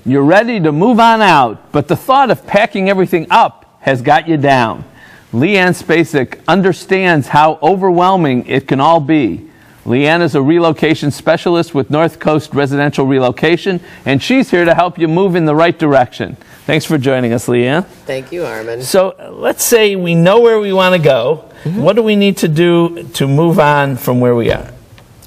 You're ready to move on out, but the thought of packing everything up has got you down. Leanne Spacek understands how overwhelming it can all be. Leanne is a relocation specialist with North Coast Residential Relocation, and she's here to help you move in the right direction. Thanks for joining us, Leanne. Thank you, Armond. So let's say we know where we want to go. What do we need to do to move on from where we are?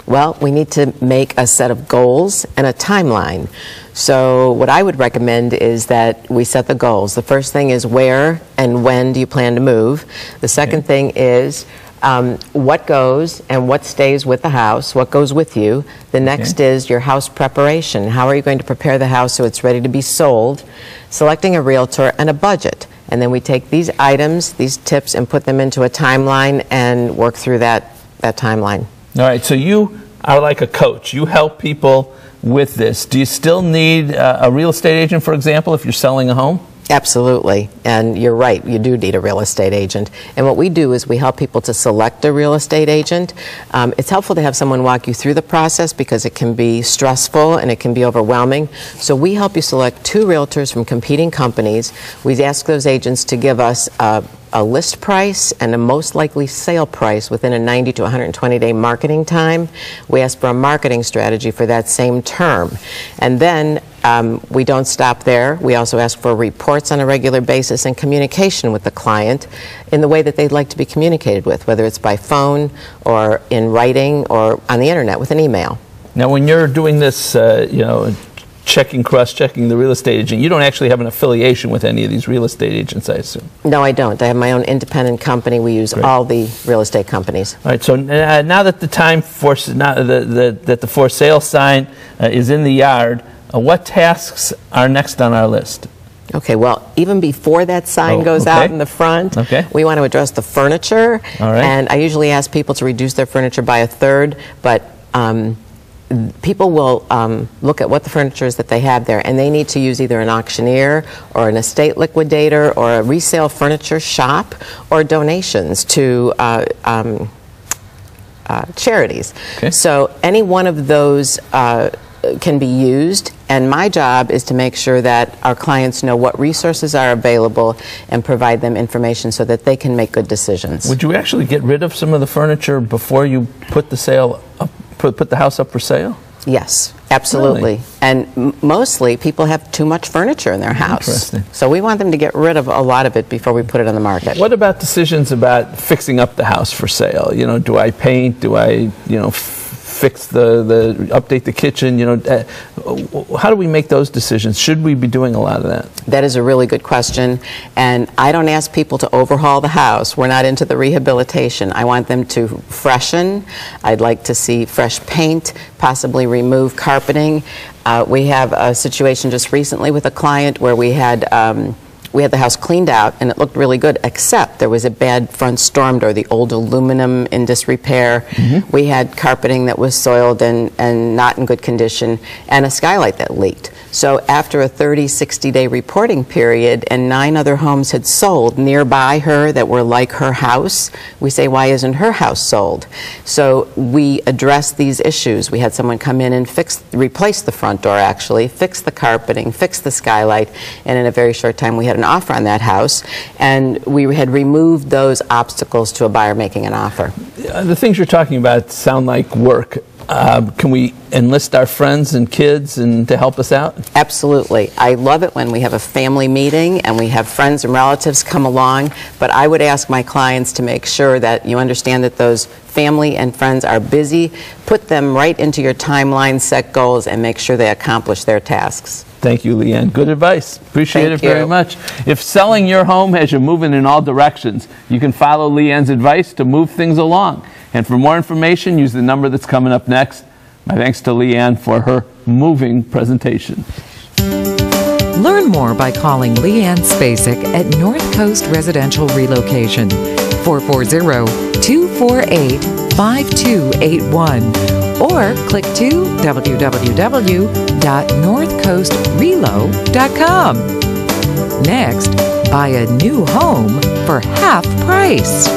Well, we need to make a set of goals and a timeline. So what I would recommend is that we set the goals. The first thing is where and when do you plan to move. The second thing is what goes and what stays with the house, what goes with you. The next is your house preparation. How are you going to prepare the house so it's ready to be sold? Selecting a realtor and a budget. And then we take these items, these tips, and put them into a timeline and work through that timeline. All right, so you are like a coach. You help people with this. Do you still need a real estate agent, for example, if you're selling a home? Absolutely, and you're right, you do need a real estate agent. And what we do is we help people to select a real estate agent. It's helpful to have someone walk you through the process because it can be stressful and it can be overwhelming. So we help you select 2 realtors from competing companies. We ask those agents to give us a list price and a most likely sale price within a 90 to 120 day marketing time. We ask for a marketing strategy for that same term. And then we don't stop there. We also ask for reports on a regular basis and communication with the client in the way that they'd like to be communicated with, whether it's by phone or in writing or on the internet with an email. Now when you're doing this, cross-checking the real estate agent, you don't actually have an affiliation with any of these real estate agents, I assume? No, I don't. I have my own independent company. We use all the real estate companies. All right, so now that the that the for sale sign is in the yard, what tasks are next on our list? Okay, well, even before that sign goes out in the front, we want to address the furniture. All right. And I usually ask people to reduce their furniture by 1/3, but people will look at what the furniture is that they have there, and they need to use either an auctioneer or an estate liquidator or a resale furniture shop or donations to charities. So any one of those can be used, and my job is to make sure that our clients know what resources are available and provide them information so that they can make good decisions. Would you actually get rid of some of the furniture before you put the sale up, put the house up for sale? Yes, absolutely. Really? And mostly people have too much furniture in their house. Interesting. So we want them to get rid of a lot of it before we put it on the market. What about decisions about fixing up the house for sale? You know, do I paint? Do I, fix update the kitchen? How do we make those decisions? Should we be doing a lot of that? That is a really good question, and I don't ask people to overhaul the house. We're not into the rehabilitation. I want them to freshen. I'd like to see fresh paint, possibly remove carpeting. We have a situation just recently with a client where we had the house cleaned out and it looked really good, except there was a bad front storm door, the old aluminum in disrepair. We had carpeting that was soiled and not in good condition, and a skylight that leaked. So after a 30-60 day reporting period and 9 other homes had sold nearby her that were like her house, we say, why isn't her house sold? So we addressed these issues. We had someone come in and replace the front door actually, fix the carpeting, fix the skylight, and in a very short time we had an offer on that house, and we had removed those obstacles to a buyer making an offer. The things you're talking about sound like work. Can we enlist our friends and kids to help us out? Absolutely. I love it when we have a family meeting and we have friends and relatives come along, but I would ask my clients to make sure that you understand that those family and friends are busy. Put them right into your timeline, set goals, and make sure they accomplish their tasks. Thank you, Leanne. Good advice. Appreciate it very much. If selling your home has you moving in all directions, you can follow Leanne's advice to move things along. And for more information, use the number that's coming up next. My thanks to Leanne for her moving presentation. Learn more by calling Leanne Spacek at North Coast Residential Relocation, 440-248-5281, or click to www.northcoastrelo.com. Next, buy a new home for half price.